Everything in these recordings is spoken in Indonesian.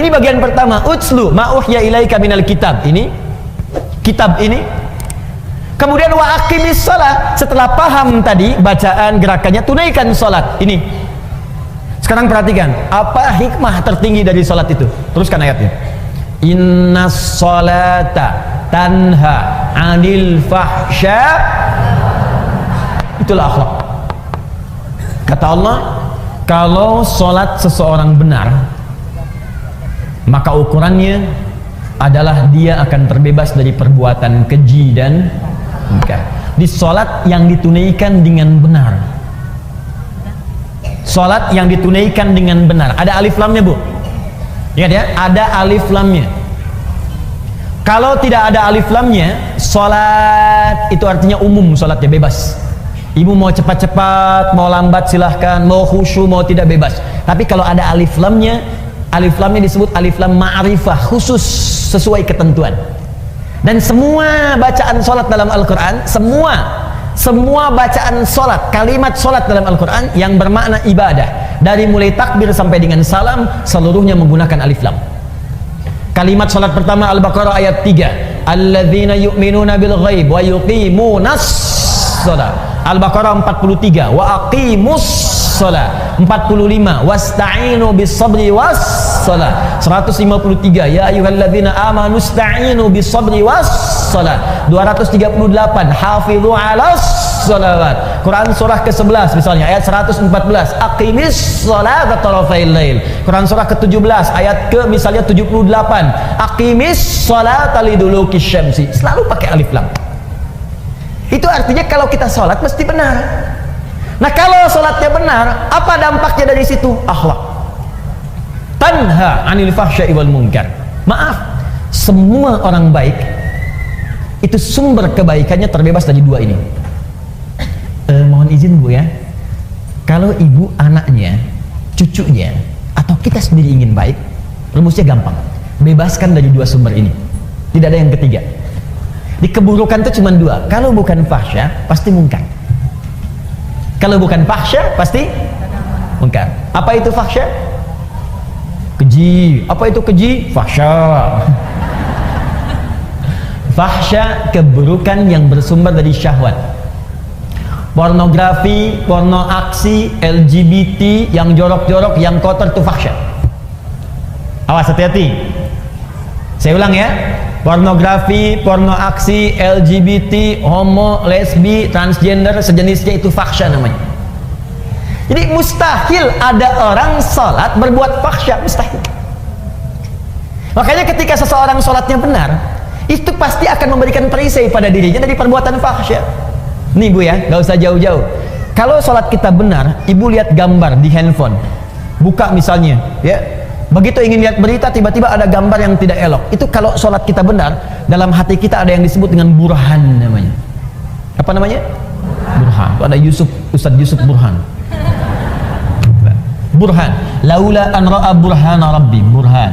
Ini bagian pertama, utslu ma uhya ilaika minal kitab. Ini kitab ini. Kemudian wa aqimis shalah, setelah paham tadi bacaan gerakannya, tunaikan salat. Ini. Sekarang perhatikan, apa hikmah tertinggi dari salat itu? Teruskan ayatnya. Innas salata tanha 'anil fahsya. Itulah akhlak. Kata Allah, kalau salat seseorang benar, maka ukurannya adalah dia akan terbebas dari perbuatan keji dan munkar. Di salat yang ditunaikan dengan benar. Salat yang ditunaikan dengan benar. Ada alif lamnya, Bu. Ingat ya, ada alif lamnya. Kalau tidak ada alif lamnya, salat itu artinya umum, salatnya bebas. Ibu mau cepat-cepat, mau lambat silahkan, mau khusyuk, mau tidak bebas. Tapi kalau ada alif lamnya disebut alif lam ma'rifah, khusus sesuai ketentuan. Dan semua bacaan salat dalam Al-Quran, semua bacaan salat, kalimat salat dalam Al-Quran yang bermakna ibadah, dari mulai takbir sampai dengan salam, seluruhnya menggunakan alif lam. Kalimat salat pertama Al-Baqarah ayat 3, alladzina yu'minuna bil ghaib wa yuqimunas shalah. Al-Baqarah 43, wa aqimus shalah. 45, wasta'inu bis sabri was shalah. 153, ya ayyuhalladzina amanu ista'inu bis sabri was shalah. 238, hafizu 'alas shalawat. Quran surah ke-11 misalnya ayat 114, aqimis shalata tarafail lail. Quran surah ke-17 ayat ke misalnya 78, aqimis shalata liduluki syamsi. Selalu pakai alif lam. Itu artinya kalau kita sholat mesti benar. Nah, kalau sholatnya benar, apa dampaknya dari situ? Akhlak. Tanha 'anil fahsya'i wal munkar. Maaf, semua orang baik itu sumber kebaikannya terbebas dari dua ini. Mohon izin, Bu ya. Kalau ibu anaknya, cucunya, atau kita sendiri ingin baik, rumusnya gampang. Bebaskan dari dua sumber ini. Tidak ada yang ketiga. Di keburukan itu cuma dua. Kalau bukan fahsya, pasti munkar. Kalau bukan fahsya, pasti munkar. Apa itu fahsya? Keji. Apa itu keji? Fahsya. Fahsya, keburukan yang bersumber dari syahwat. Pornografi, porno aksi, LGBT, yang jorok-jorok, yang kotor, itu fahsya. Awas, hati-hati. Saya ulang ya. Pornografi, porno aksi, LGBT, homo, lesbi, transgender, sejenisnya, itu fahsya namanya. Jadi mustahil ada orang sholat berbuat fahsya, mustahil. Makanya ketika seseorang sholatnya benar, itu pasti akan memberikan perisai pada dirinya dari perbuatan fahsya. Nih Bu ya, gak usah jauh-jauh. Kalau sholat kita benar, ibu lihat gambar di handphone, buka misalnya ya, begitu ingin lihat berita, tiba-tiba ada gambar yang tidak elok. Itu kalau sholat kita benar, dalam hati kita ada yang disebut dengan burhan namanya. Apa namanya? Burhan. Itu ada Ustaz Yusuf Burhan. Burhan. Laula an ra'a burhana rabbi. Burhan.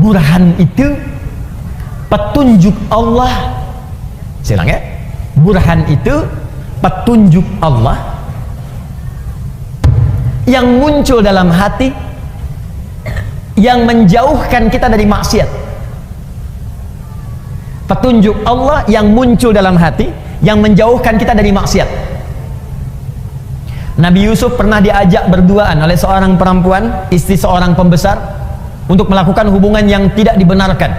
Burhan itu petunjuk Allah. Saya ulang ya. Burhan itu petunjuk Allah yang muncul dalam hati, yang menjauhkan kita dari maksiat. Petunjuk Allah yang muncul dalam hati, yang menjauhkan kita dari maksiat. Nabi Yusuf pernah diajak berduaan oleh seorang perempuan, istri seorang pembesar, untuk melakukan hubungan yang tidak dibenarkan.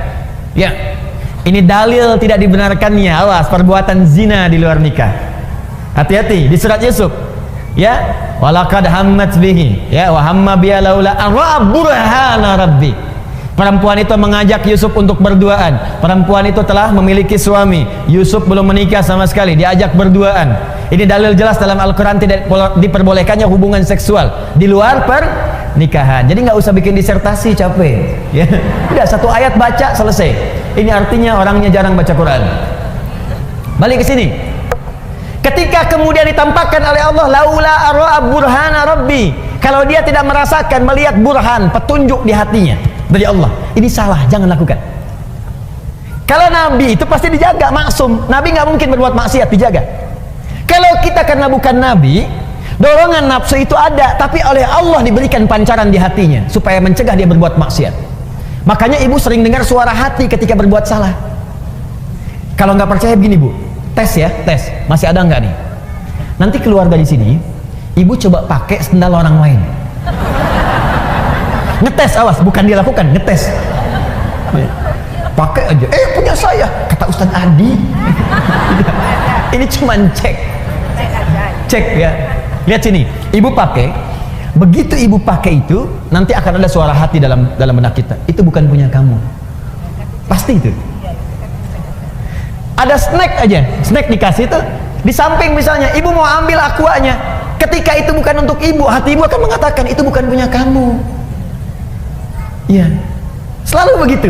Ya, ini dalil tidak dibenarkannya. Awas, perbuatan zina di luar nikah. Hati-hati di surat Yusuf. Ya, walaqad hammat bihi, ya, wa hamma biya laula an ra'a burhana rabbi. Perempuan itu mengajak Yusuf untuk berduaan. Perempuan itu telah memiliki suami. Yusuf belum menikah sama sekali, diajak berduaan. Ini dalil jelas dalam Al-Quran tidak diperbolehkannya hubungan seksual di luar pernikahan. Jadi nggak usah bikin disertasi, capek. Ya, udah satu ayat baca selesai. Ini artinya orangnya jarang baca Quran. Balik ke sini. Ketika kemudian ditampakkan oleh Allah, laula ara'a burhana rabbi, kalau dia tidak merasakan, melihat burhan, petunjuk di hatinya dari Allah, ini salah, jangan lakukan. Kalau Nabi itu pasti dijaga, maksum. Nabi nggak mungkin berbuat maksiat, dijaga. Kalau kita karena bukan Nabi, Dorongan nafsu itu ada, tapi oleh Allah diberikan pancaran di hatinya supaya mencegah dia berbuat maksiat. Makanya ibu sering dengar suara hati ketika berbuat salah. Kalau nggak percaya begini bu, tes ya, tes. Masih ada nggak nih? Nanti keluar dari sini, ibu coba pakai sendal orang lain. Ngetes, awas, bukan dilakukan, ngetes. Pakai aja, punya saya, kata Ustadz Adi. Ini cuman cek ya. Lihat sini, ibu pakai, begitu ibu pakai itu, nanti akan ada suara hati dalam benak kita. Itu bukan punya kamu, pasti itu. Ada snack aja, snack dikasih tuh di samping misalnya, ibu mau ambil aquanya. Ketika itu bukan untuk ibu, hati ibu akan mengatakan itu bukan punya kamu. Iya, selalu begitu.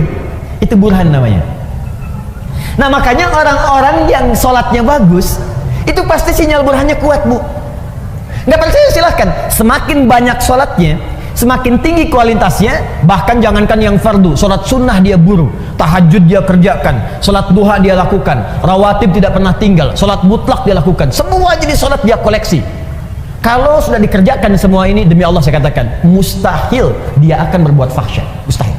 Itu burhan namanya. Nah makanya orang-orang yang sholatnya bagus, itu pasti sinyal burhannya kuat bu. Nggak percaya silahkan, semakin banyak sholatnya, semakin tinggi kualitasnya. Bahkan jangankan yang fardu, sholat sunnah dia buru, tahajud dia kerjakan, sholat duha dia lakukan, rawatib tidak pernah tinggal, sholat mutlak dia lakukan, semua jadi sholat dia koleksi. Kalau sudah dikerjakan semua ini, demi Allah saya katakan, mustahil dia akan berbuat fahsyat, mustahil.